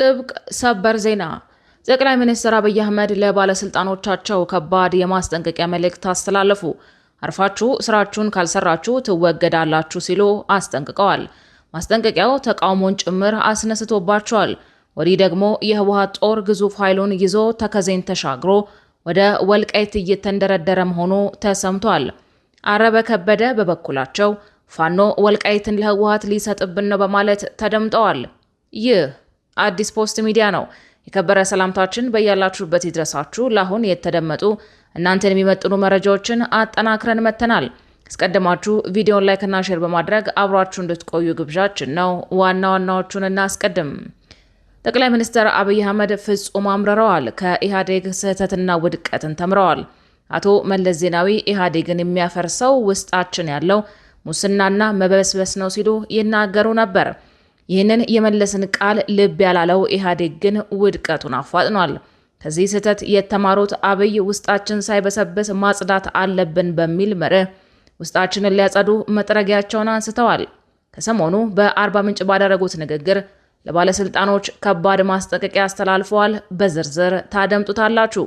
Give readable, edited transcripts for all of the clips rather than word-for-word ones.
ጥብቅ ሰበር ዜና ጠቅላይ ሚኒስትር አብይ አህመድ ለባለስልጣኖቻቸው ከባድ የማስጠንቀቂያ መልእክት አስተላለፉ። አርፋችሁ ስራችሁን ካልሰራችሁ ትወገዳላችሁ ሲሉ አስጠንቅቀዋል። ማስጠንቀቂያው ተቃውሞን ጭምር አስነስቶባቸዋል። ወዲህ ደግሞ የህወሓት ጦር ግዙፍ ኃይሉን ይዞ ተከዜን ተሻግሮ ወደ ወልቃይት እየተንደረደረ መሆኑ ተሰምቷል። አረበ ከበደ በበኩላቸው ፋኖ ወልቃይትን ለህወሓት ሊሰጥብን ነው በማለት ተደምጠዋል። ይህ አዲስ ፖስት ሚዲያ ነው። የከበረ ሰላምታችን በያላችሁበት ይድረሳችሁ። ለአሁን የተደመጡ እናንተን የሚመጥኑ መረጃዎችን አጠናክረን መተናል። አስቀድማችሁ ቪዲዮን ላይክ እና ሼር በማድረግ አብራችሁ እንድትቆዩ ግብዣችን ነው። ዋና ዋናዎቹን እናስቀድም። ጠቅላይ ሚኒስትር አብይ አህመድ ፍጹም አምርረዋል። ከኢህአዴግ ስህተትና ውድቀትን ተምረዋል። አቶ መለስ ዜናዊ ኢህአዴግን የሚያፈርሰው ውስጣችን ያለው ሙስናና መበስበስ ነው ሲሉ ይናገሩ ነበር። ይህንን የመለስን ቃል ልብ ያላለው ኢህአዴግ ግን ውድቀቱን አፋጥኗል። ከዚህ ስህተት የተማሩት አብይ ውስጣችን ሳይበሰብስ ማጽዳት አለብን በሚል መርህ ውስጣችንን ሊያጸዱ መጥረጊያቸውን አንስተዋል። ከሰሞኑ በአርባ ምንጭ ባደረጉት ንግግር ለባለስልጣኖች ከባድ ማስጠንቀቂያ አስተላልፈዋል። በዝርዝር ታደምጡታላችሁ።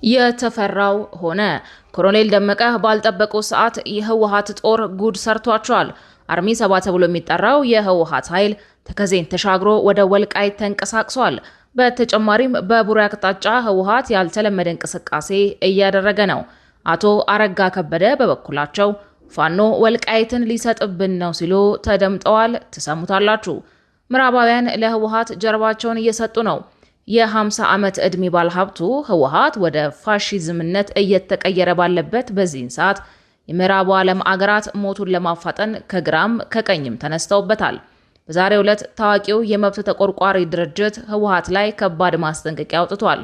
የተፈራው ሆነ። ኮሎኔል ደመቀ ባልጠበቁ ሰዓት የህወሓት ጦር ጉድ ሰርቷቸዋል። አርሚ 7 ተብሎ የሚጠራው የህወሓት ኃይል ተከዜን ተሻግሮ ወደ ወልቃይት ተንቀሳቅሷል። በተጨማሪም በቡሬ አቅጣጫ ህወሓት ያልተለመደ እንቅስቃሴ እያደረገ ነው። አቶ አረጋ ከበደ በበኩላቸው ፋኖ ወልቃይትን ሊሰጥብን ነው ሲሉ ተደምጠዋል። ትሰሙታላችሁ። ምዕራባውያን ለህወሓት ጀርባቸውን እየሰጡ ነው። የ50 ዓመት ዕድሜ ባለሀብቱ ህወሓት ወደ ፋሺዝምነት እየተቀየረ ባለበት በዚህን ሰዓት የምዕራቡ ዓለም አገራት ሞቱን ለማፋጠን ከግራም ከቀኝም ተነስተውበታል። በዛሬው ዕለት ታዋቂው የመብት ተቆርቋሪ ድርጅት ህወሓት ላይ ከባድ ማስጠንቀቂያ አውጥቷል።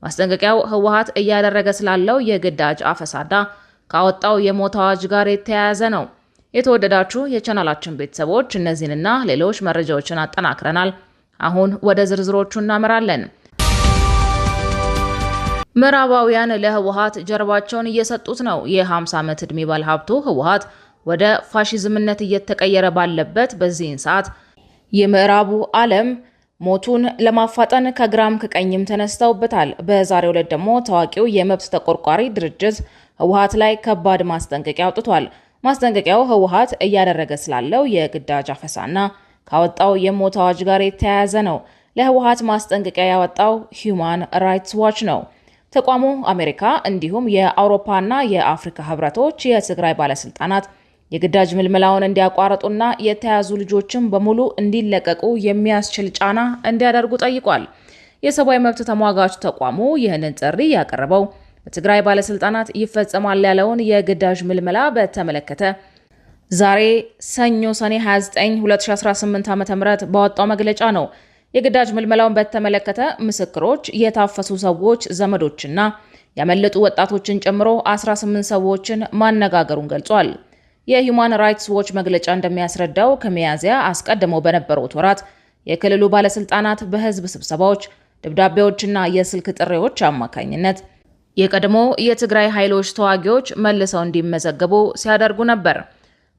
ማስጠንቀቂያው ህወሓት እያደረገ ስላለው የግዳጅ አፈሳና ካወጣው የሞት አዋጅ ጋር የተያያዘ ነው። የተወደዳችሁ የቻናላችን ቤተሰቦች እነዚህንና ሌሎች መረጃዎችን አጠናክረናል። አሁን ወደ ዝርዝሮቹ እናመራለን። ምዕራባውያን ለህወሓት ጀርባቸውን እየሰጡት ነው። የ50 ዓመት ዕድሜ ባለሀብቱ ህወሓት ወደ ፋሺዝምነት እየተቀየረ ባለበት በዚህን ሰዓት የምዕራቡ ዓለም ሞቱን ለማፋጠን ከግራም ከቀኝም ተነስተውበታል። በዛሬው ዕለት ደግሞ ታዋቂው የመብት ተቆርቋሪ ድርጅት ህወሓት ላይ ከባድ ማስጠንቀቂያ አውጥቷል። ማስጠንቀቂያው ህወሓት እያደረገ ስላለው የግዳጅ አፈሳና ካወጣው የሞት አዋጅ ጋር የተያያዘ ነው። ለህወሓት ማስጠንቀቂያ ያወጣው ሂዩማን ራይትስ ዋች ነው። ተቋሙ አሜሪካ እንዲሁም የአውሮፓና የአፍሪካ ህብረቶች የትግራይ ባለስልጣናት የግዳጅ ምልመላውን እንዲያቋርጡና የተያዙ ልጆችን በሙሉ እንዲለቀቁ የሚያስችል ጫና እንዲያደርጉ ጠይቋል። የሰብአዊ መብት ተሟጋች ተቋሙ ይህንን ጥሪ ያቀረበው በትግራይ ባለስልጣናት ይፈጸማል ያለውን የግዳጅ ምልመላ በተመለከተ ዛሬ ሰኞ ሰኔ 29 2018 ዓ.ም ባወጣው መግለጫ ነው። የግዳጅ ምልመላውን በተመለከተ ምስክሮች፣ የታፈሱ ሰዎች ዘመዶችና ያመለጡ ወጣቶችን ጨምሮ 18 ሰዎችን ማነጋገሩን ገልጿል። የሂዩማን ራይትስ ዎች መግለጫ እንደሚያስረዳው ከሚያዝያ አስቀድመው በነበሩት ወራት የክልሉ ባለስልጣናት በህዝብ ስብሰባዎች፣ ደብዳቤዎችና የስልክ ጥሪዎች አማካኝነት የቀድሞ የትግራይ ኃይሎች ተዋጊዎች መልሰው እንዲመዘገቡ ሲያደርጉ ነበር።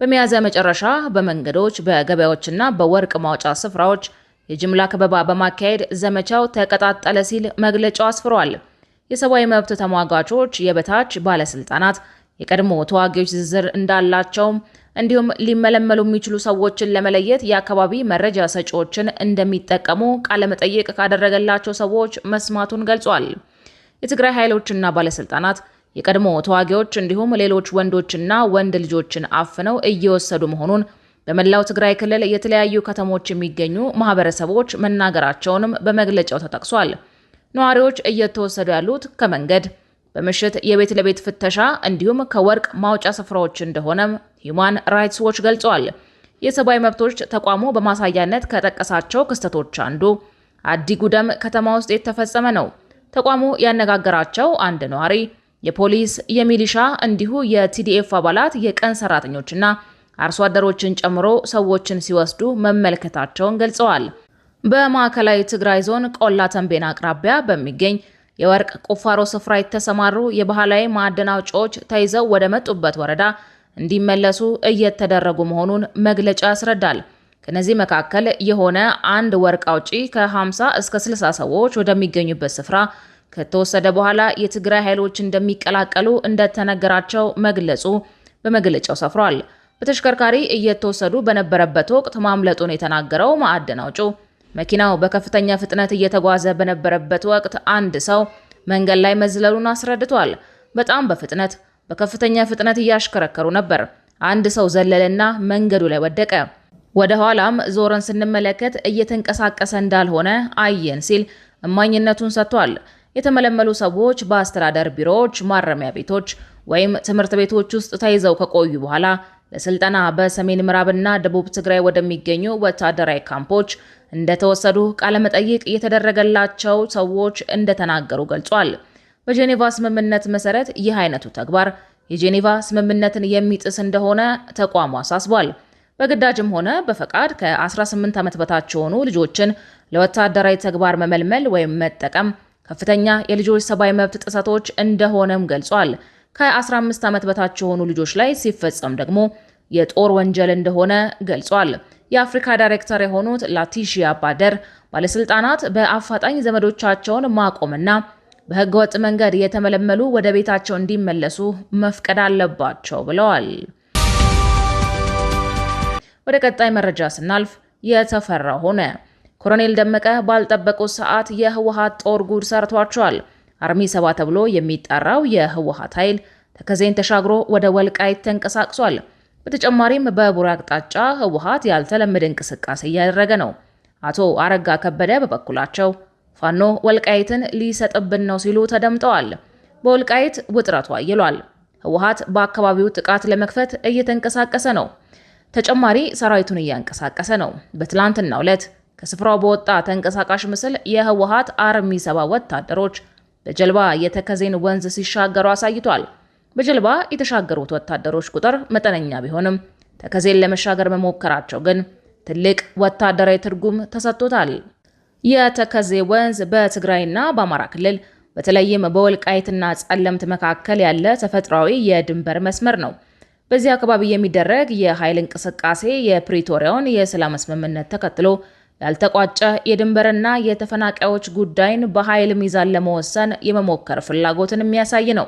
በሚያዝያ መጨረሻ በመንገዶች፣ በገበያዎችና በወርቅ ማውጫ ስፍራዎች የጅምላ ከበባ በማካሄድ ዘመቻው ተቀጣጠለ ሲል መግለጫው አስፍሯል። የሰብአዊ መብት ተሟጋቾች የበታች ባለስልጣናት የቀድሞ ተዋጊዎች ዝርዝር እንዳላቸውም እንዲሁም ሊመለመሉ የሚችሉ ሰዎችን ለመለየት የአካባቢ መረጃ ሰጪዎችን እንደሚጠቀሙ ቃለመጠይቅ ካደረገላቸው ሰዎች መስማቱን ገልጿል። የትግራይ ኃይሎችና ባለስልጣናት የቀድሞ ተዋጊዎች እንዲሁም ሌሎች ወንዶችና ወንድ ልጆችን አፍነው እየወሰዱ መሆኑን በመላው ትግራይ ክልል የተለያዩ ከተሞች የሚገኙ ማህበረሰቦች መናገራቸውንም በመግለጫው ተጠቅሷል። ነዋሪዎች እየተወሰዱ ያሉት ከመንገድ፣ በምሽት የቤት ለቤት ፍተሻ እንዲሁም ከወርቅ ማውጫ ስፍራዎች እንደሆነም ሂዩማን ራይትስ ዎች ገልጿል። የሰብአዊ መብቶች ተቋሙ በማሳያነት ከጠቀሳቸው ክስተቶች አንዱ አዲጉደም ከተማ ውስጥ የተፈጸመ ነው። ተቋሙ ያነጋገራቸው አንድ ነዋሪ የፖሊስ፣ የሚሊሻ እንዲሁ የቲዲኤፍ አባላት የቀን ሰራተኞችና አርሶ አደሮችን ጨምሮ ሰዎችን ሲወስዱ መመልከታቸውን ገልጸዋል። በማዕከላዊ ትግራይ ዞን ቆላ ተንቤን አቅራቢያ በሚገኝ የወርቅ ቁፋሮ ስፍራ የተሰማሩ የባህላዊ ማዕድን አውጪዎች ተይዘው ወደ መጡበት ወረዳ እንዲመለሱ እየተደረጉ መሆኑን መግለጫ ያስረዳል። ከነዚህ መካከል የሆነ አንድ ወርቅ አውጪ ከ50 እስከ 60 ሰዎች ወደሚገኙበት ስፍራ ከተወሰደ በኋላ የትግራይ ኃይሎች እንደሚቀላቀሉ እንደተነገራቸው መግለጹ በመግለጫው ሰፍሯል። በተሽከርካሪ እየተወሰዱ በነበረበት ወቅት ማምለጡን የተናገረው ማዕድን አውጪው መኪናው በከፍተኛ ፍጥነት እየተጓዘ በነበረበት ወቅት አንድ ሰው መንገድ ላይ መዝለሉን አስረድቷል። በጣም በከፍተኛ ፍጥነት እያሽከረከሩ ነበር። አንድ ሰው ዘለለና መንገዱ ላይ ወደቀ። ወደ ኋላም ዞረን ስንመለከት እየተንቀሳቀሰ እንዳልሆነ አየን ሲል እማኝነቱን ሰጥቷል። የተመለመሉ ሰዎች በአስተዳደር ቢሮዎች፣ ማረሚያ ቤቶች ወይም ትምህርት ቤቶች ውስጥ ተይዘው ከቆዩ በኋላ ለስልጠና በሰሜን ምዕራብና ደቡብ ትግራይ ወደሚገኙ ወታደራዊ ካምፖች እንደተወሰዱ ቃለመጠይቅ የተደረገላቸው ሰዎች እንደተናገሩ ገልጿል። በጄኔቫ ስምምነት መሰረት ይህ አይነቱ ተግባር የጄኔቫ ስምምነትን የሚጥስ እንደሆነ ተቋሙ አሳስቧል። በግዳጅም ሆነ በፈቃድ ከ18 ዓመት በታች የሆኑ ልጆችን ለወታደራዊ ተግባር መመልመል ወይም መጠቀም ከፍተኛ የልጆች ሰብአዊ መብት ጥሰቶች እንደሆነም ገልጿል። ከ15 ዓመት በታች የሆኑ ልጆች ላይ ሲፈጸም ደግሞ የጦር ወንጀል እንደሆነ ገልጿል። የአፍሪካ ዳይሬክተር የሆኑት ላቲሺያ ባደር ባለስልጣናት በአፋጣኝ ዘመዶቻቸውን ማቆምና በህገወጥ መንገድ የተመለመሉ ወደ ቤታቸው እንዲመለሱ መፍቀድ አለባቸው ብለዋል። ወደ ቀጣይ መረጃ ስናልፍ የተፈራ ሆነ። ኮሎኔል ደመቀ ባልጠበቁት ሰዓት የህወሓት ጦር ጉድ ሰርቷቸዋል። አርሚ 7 ተብሎ የሚጠራው የህወሓት ኃይል ተከዜን ተሻግሮ ወደ ወልቃይት ተንቀሳቅሷል። በተጨማሪም በቡሬ አቅጣጫ ህወሓት ያልተለመደ እንቅስቃሴ እያደረገ ነው። አቶ አረጋ ከበደ በበኩላቸው ፋኖ ወልቃይትን ሊሰጥብን ነው ሲሉ ተደምጠዋል። በወልቃይት ውጥረቱ አይሏል። ህወሓት በአካባቢው ጥቃት ለመክፈት እየተንቀሳቀሰ ነው። ተጨማሪ ሰራዊቱን እያንቀሳቀሰ ነው። በትላንትናው ዕለት ከስፍራው በወጣ ተንቀሳቃሽ ምስል የህወሓት አርሚ 7 ወታደሮች በጀልባ የተከዜን ወንዝ ሲሻገሩ አሳይቷል። በጀልባ የተሻገሩት ወታደሮች ቁጥር መጠነኛ ቢሆንም ተከዜን ለመሻገር መሞከራቸው ግን ትልቅ ወታደራዊ ትርጉም ተሰጥቶታል። የተከዜ ወንዝ በትግራይና በአማራ ክልል በተለይም በወልቃይትና ጸለምት መካከል ያለ ተፈጥሯዊ የድንበር መስመር ነው። በዚህ አካባቢ የሚደረግ የኃይል እንቅስቃሴ የፕሪቶሪያውን የሰላም ስምምነት ተከትሎ ያልተቋጨ የድንበርና የተፈናቃዮች ጉዳይን በኃይል ሚዛን ለመወሰን የመሞከር ፍላጎትን የሚያሳይ ነው።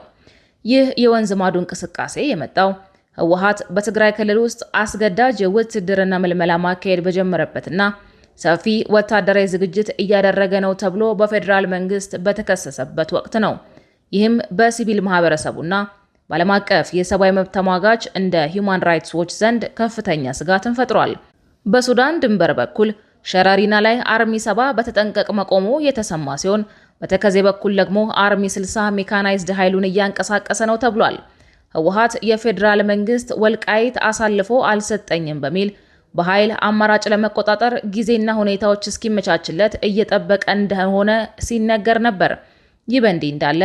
ይህ የወንዝ ማዶ እንቅስቃሴ የመጣው ህወሓት በትግራይ ክልል ውስጥ አስገዳጅ የውትድርና ምልመላ ማካሄድ በጀመረበትና ሰፊ ወታደራዊ ዝግጅት እያደረገ ነው ተብሎ በፌዴራል መንግስት በተከሰሰበት ወቅት ነው። ይህም በሲቪል ማህበረሰቡና በዓለም አቀፍ የሰብአዊ መብት ተሟጋች እንደ ሂውማን ራይትስ ዎች ዘንድ ከፍተኛ ስጋትን ፈጥሯል። በሱዳን ድንበር በኩል ሸራሪና ላይ አርሚ 7 በተጠንቀቅ መቆሙ የተሰማ ሲሆን በተከዜ በኩል ደግሞ አርሚ 60 ሜካናይዝድ ኃይሉን እያንቀሳቀሰ ነው ተብሏል። ህወሓት የፌዴራል መንግስት ወልቃይት አሳልፎ አልሰጠኝም በሚል በኃይል አማራጭ ለመቆጣጠር ጊዜና ሁኔታዎች እስኪመቻችለት እየጠበቀ እንደሆነ ሲነገር ነበር። ይህ በእንዲህ እንዳለ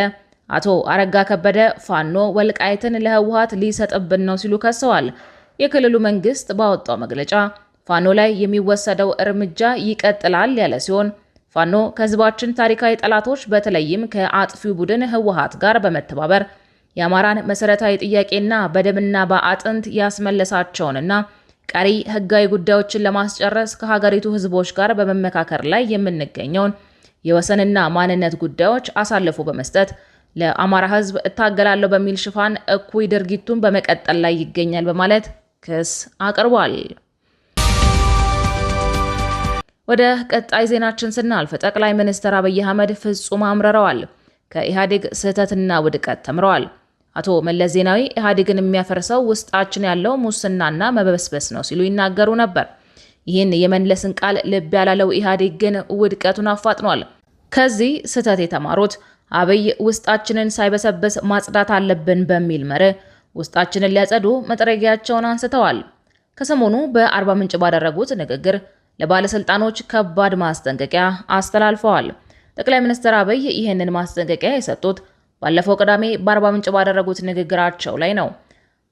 አቶ አረጋ ከበደ ፋኖ ወልቃይትን ለህወሓት ሊሰጥብን ነው ሲሉ ከሰዋል። የክልሉ መንግስት ባወጣው መግለጫ ፋኖ ላይ የሚወሰደው እርምጃ ይቀጥላል ያለ ሲሆን ፋኖ ከህዝባችን ታሪካዊ ጠላቶች በተለይም ከአጥፊው ቡድን ህወሓት ጋር በመተባበር የአማራን መሰረታዊ ጥያቄና በደምና በአጥንት ያስመለሳቸውንና ቀሪ ህጋዊ ጉዳዮችን ለማስጨረስ ከሀገሪቱ ህዝቦች ጋር በመመካከር ላይ የምንገኘውን የወሰንና ማንነት ጉዳዮች አሳልፎ በመስጠት ለአማራ ህዝብ እታገላለሁ በሚል ሽፋን እኩይ ድርጊቱን በመቀጠል ላይ ይገኛል በማለት ክስ አቅርቧል። ወደ ቀጣይ ዜናችን ስናልፍ ጠቅላይ ሚኒስትር አብይ አህመድ ፍጹም አምርረዋል። ከኢህአዴግ ስህተትና ውድቀት ተምረዋል። አቶ መለስ ዜናዊ ኢህአዴግን የሚያፈርሰው ውስጣችን ያለው ሙስናና መበስበስ ነው ሲሉ ይናገሩ ነበር። ይህን የመለስን ቃል ልብ ያላለው ኢህአዴግ ግን ውድቀቱን አፋጥኗል። ከዚህ ስህተት የተማሩት አብይ ውስጣችንን ሳይበሰብስ ማጽዳት አለብን በሚል መርህ ውስጣችንን ሊያጸዱ መጥረጊያቸውን አንስተዋል። ከሰሞኑ በአርባ ምንጭ ባደረጉት ንግግር ለባለስልጣኖች ከባድ ማስጠንቀቂያ አስተላልፈዋል። ጠቅላይ ሚኒስትር አብይ ይህንን ማስጠንቀቂያ የሰጡት ባለፈው ቅዳሜ በአርባ ምንጭ ባደረጉት ንግግራቸው ላይ ነው።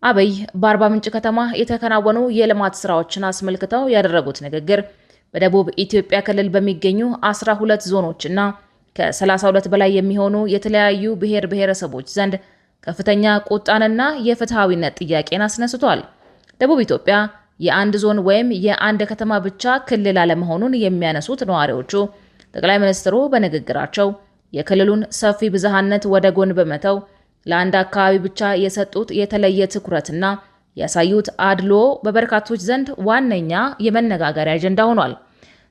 አብይ በአርባ ምንጭ ከተማ የተከናወኑ የልማት ስራዎችን አስመልክተው ያደረጉት ንግግር በደቡብ ኢትዮጵያ ክልል በሚገኙ 12 ዞኖችና ከ32 በላይ የሚሆኑ የተለያዩ ብሔር ብሔረሰቦች ዘንድ ከፍተኛ ቁጣንና የፍትሃዊነት ጥያቄን አስነስቷል። ደቡብ ኢትዮጵያ የአንድ ዞን ወይም የአንድ ከተማ ብቻ ክልል አለመሆኑን የሚያነሱት ነዋሪዎቹ ጠቅላይ ሚኒስትሩ በንግግራቸው የክልሉን ሰፊ ብዝሃነት ወደ ጎን በመተው ለአንድ አካባቢ ብቻ የሰጡት የተለየ ትኩረትና ያሳዩት አድሎ በበርካቶች ዘንድ ዋነኛ የመነጋገሪያ አጀንዳ ሆኗል።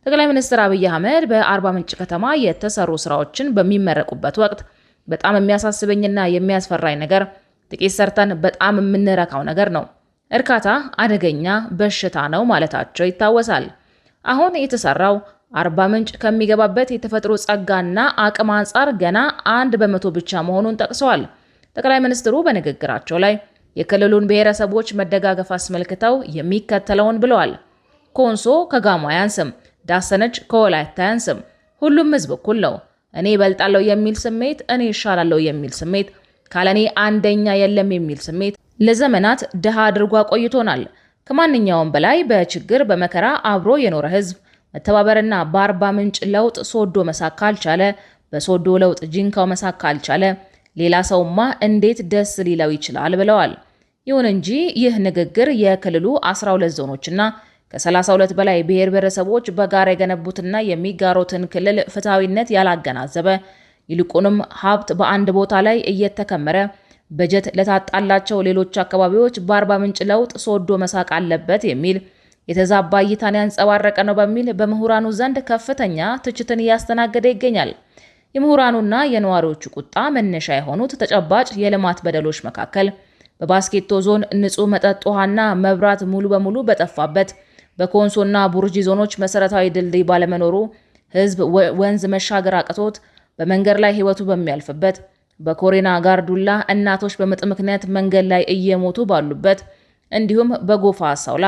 ጠቅላይ ሚኒስትር አብይ አህመድ በአርባ ምንጭ ከተማ የተሰሩ ስራዎችን በሚመረቁበት ወቅት በጣም የሚያሳስበኝና የሚያስፈራኝ ነገር ጥቂት ሰርተን በጣም የምንረካው ነገር ነው፣ እርካታ አደገኛ በሽታ ነው ማለታቸው ይታወሳል። አሁን የተሰራው አርባ ምንጭ ከሚገባበት የተፈጥሮ ጸጋና አቅም አንጻር ገና 1% ብቻ መሆኑን ጠቅሰዋል። ጠቅላይ ሚኒስትሩ በንግግራቸው ላይ የክልሉን ብሔረሰቦች መደጋገፍ አስመልክተው የሚከተለውን ብለዋል። ኮንሶ ከጋሞ አያንስም፣ ዳሰነች ከወላይታ አያንስም። ሁሉም ህዝብ እኩል ነው። እኔ እበልጣለሁ የሚል ስሜት፣ እኔ እሻላለሁ የሚል ስሜት፣ ካለኔ አንደኛ የለም የሚል ስሜት ለዘመናት ድሃ አድርጎ ቆይቶናል። ከማንኛውም በላይ በችግር በመከራ አብሮ የኖረ ህዝብ መተባበርና በአርባ ምንጭ ለውጥ ሶዶ መሳክ ካልቻለ፣ በሶዶ ለውጥ ጂንካው መሳክ ካልቻለ ሌላ ሰውማ እንዴት ደስ ሊለው ይችላል ብለዋል። ይሁን እንጂ ይህ ንግግር የክልሉ 12 ዞኖችና ከ32 በላይ ብሔር ብሔረሰቦች በጋራ የገነቡትና የሚጋሩትን ክልል ፍትሐዊነት ያላገናዘበ፣ ይልቁንም ሀብት በአንድ ቦታ ላይ እየተከመረ በጀት ለታጣላቸው ሌሎች አካባቢዎች በአርባ ምንጭ ለውጥ ሶዶ መሳቅ አለበት የሚል የተዛባ እይታን ያንጸባረቀ ነው በሚል በምሁራኑ ዘንድ ከፍተኛ ትችትን እያስተናገደ ይገኛል። የምሁራኑና የነዋሪዎቹ ቁጣ መነሻ የሆኑት ተጨባጭ የልማት በደሎች መካከል በባስኬቶ ዞን ንጹህ መጠጥ ውሃና መብራት ሙሉ በሙሉ በጠፋበት፣ በኮንሶና ቡርጂ ዞኖች መሰረታዊ ድልድይ ባለመኖሩ ህዝብ ወንዝ መሻገር አቅቶት በመንገድ ላይ ህይወቱ በሚያልፍበት፣ በኮሬና ጋርዱላ እናቶች በምጥ ምክንያት መንገድ ላይ እየሞቱ ባሉበት፣ እንዲሁም በጎፋ ሳውላ፣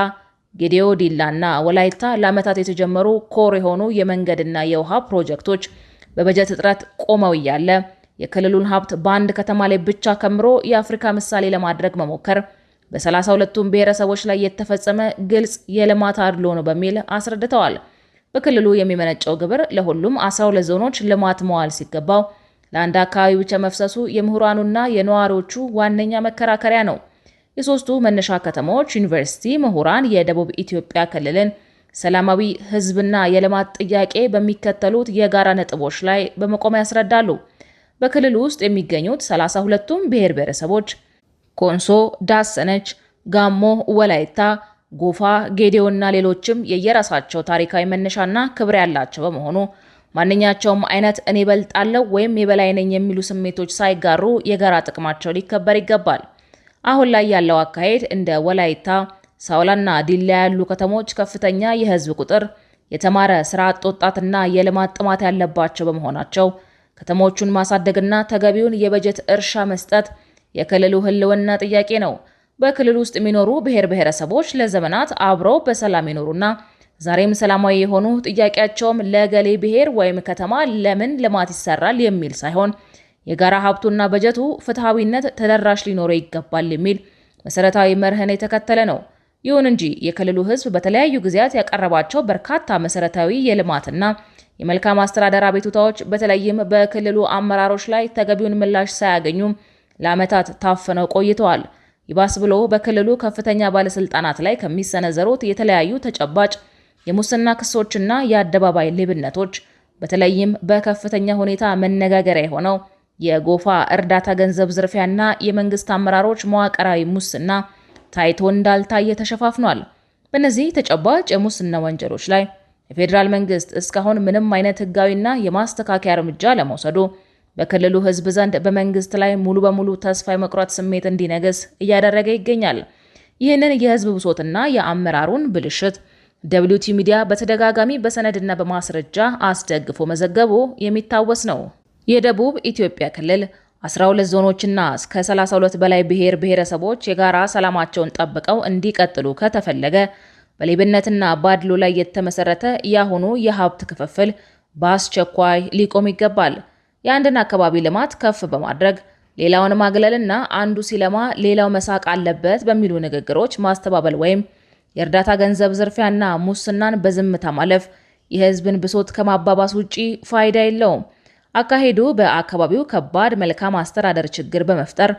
ጌዴኦ ዲላና ወላይታ ለዓመታት የተጀመሩ ኮር የሆኑ የመንገድና የውሃ ፕሮጀክቶች በበጀት እጥረት ቆመው እያለ የክልሉን ሀብት በአንድ ከተማ ላይ ብቻ ከምሮ የአፍሪካ ምሳሌ ለማድረግ መሞከር በ32ቱም ብሔረሰቦች ላይ የተፈጸመ ግልጽ የልማት አድሎ ነው በሚል አስረድተዋል። በክልሉ የሚመነጨው ግብር ለሁሉም 12 ዞኖች ልማት መዋል ሲገባው ለአንድ አካባቢ ብቻ መፍሰሱ የምሁራኑና የነዋሪዎቹ ዋነኛ መከራከሪያ ነው። የሶስቱ መነሻ ከተሞች ዩኒቨርሲቲ ምሁራን የደቡብ ኢትዮጵያ ክልልን ሰላማዊ ህዝብና የልማት ጥያቄ በሚከተሉት የጋራ ነጥቦች ላይ በመቆም ያስረዳሉ። በክልሉ ውስጥ የሚገኙት 32ቱም ብሔር ብሔረሰቦች ኮንሶ፣ ዳሰነች፣ ጋሞ፣ ወላይታ፣ ጎፋ፣ ጌዴኦና ሌሎችም የየራሳቸው ታሪካዊ መነሻና ክብር ያላቸው በመሆኑ ማንኛቸውም አይነት እኔ እበልጣለሁ ወይም የበላይ ነኝ የሚሉ ስሜቶች ሳይጋሩ የጋራ ጥቅማቸው ሊከበር ይገባል። አሁን ላይ ያለው አካሄድ እንደ ወላይታ፣ ሳውላና ዲላ ያሉ ከተሞች ከፍተኛ የህዝብ ቁጥር፣ የተማረ ስራ አጥ ወጣትና የልማት ጥማት ያለባቸው በመሆናቸው ከተሞቹን ማሳደግና ተገቢውን የበጀት እርሻ መስጠት የክልሉ ህልውና ጥያቄ ነው። በክልሉ ውስጥ የሚኖሩ ብሔር ብሔረሰቦች ለዘመናት አብረው በሰላም ይኖሩና ዛሬም ሰላማዊ የሆኑ ጥያቄያቸውም ለገሌ ብሔር ወይም ከተማ ለምን ልማት ይሰራል የሚል ሳይሆን የጋራ ሀብቱና በጀቱ ፍትሐዊነት ተደራሽ ሊኖረው ይገባል የሚል መሰረታዊ መርህን የተከተለ ነው። ይሁን እንጂ የክልሉ ህዝብ በተለያዩ ጊዜያት ያቀረባቸው በርካታ መሰረታዊ የልማትና የመልካም አስተዳደር አቤቱታዎች በተለይም በክልሉ አመራሮች ላይ ተገቢውን ምላሽ ሳያገኙ ለዓመታት ታፍነው ቆይተዋል። ይባስ ብሎ በክልሉ ከፍተኛ ባለስልጣናት ላይ ከሚሰነዘሩት የተለያዩ ተጨባጭ የሙስና ክሶችና የአደባባይ ሌብነቶች በተለይም በከፍተኛ ሁኔታ መነጋገሪያ የሆነው የጎፋ እርዳታ ገንዘብ ዝርፊያና የመንግስት አመራሮች መዋቅራዊ ሙስና ታይቶ እንዳልታየ ተሸፋፍኗል። በእነዚህ ተጨባጭ የሙስና ወንጀሎች ላይ የፌዴራል መንግስት እስካሁን ምንም አይነት ህጋዊና የማስተካከያ እርምጃ ለመውሰዱ በክልሉ ህዝብ ዘንድ በመንግስት ላይ ሙሉ በሙሉ ተስፋ የመቁረጥ ስሜት እንዲነግስ እያደረገ ይገኛል። ይህንን የህዝብ ብሶትና የአመራሩን ብልሽት ደብሊውቲ ሚዲያ በተደጋጋሚ በሰነድና በማስረጃ አስደግፎ መዘገቡ የሚታወስ ነው። የደቡብ ኢትዮጵያ ክልል 12 ዞኖችና እስከ 32 በላይ ብሔር ብሔረሰቦች የጋራ ሰላማቸውን ጠብቀው እንዲቀጥሉ ከተፈለገ በሌብነትና ባድሎ ላይ የተመሰረተ ያሁኑ የሀብት ክፍፍል በአስቸኳይ ሊቆም ይገባል። የአንድን አካባቢ ልማት ከፍ በማድረግ ሌላውን ማግለልና አንዱ ሲለማ ሌላው መሳቅ አለበት በሚሉ ንግግሮች ማስተባበል ወይም የእርዳታ ገንዘብ ዝርፊያና ሙስናን በዝምታ ማለፍ የህዝብን ብሶት ከማባባስ ውጪ ፋይዳ የለውም። አካሄዱ በአካባቢው ከባድ መልካም አስተዳደር ችግር በመፍጠር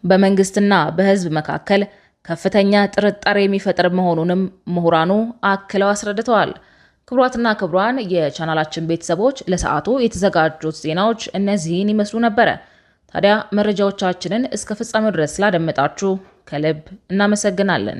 በመንግስትና በህዝብ መካከል ከፍተኛ ጥርጣሬ የሚፈጥር መሆኑንም ምሁራኑ አክለው አስረድተዋል። ክቡራትና ክቡራን የቻናላችን ቤተሰቦች ለሰዓቱ የተዘጋጁት ዜናዎች እነዚህን ይመስሉ ነበረ። ታዲያ መረጃዎቻችንን እስከ ፍጻሜው ድረስ ስላደመጣችሁ ከልብ እናመሰግናለን።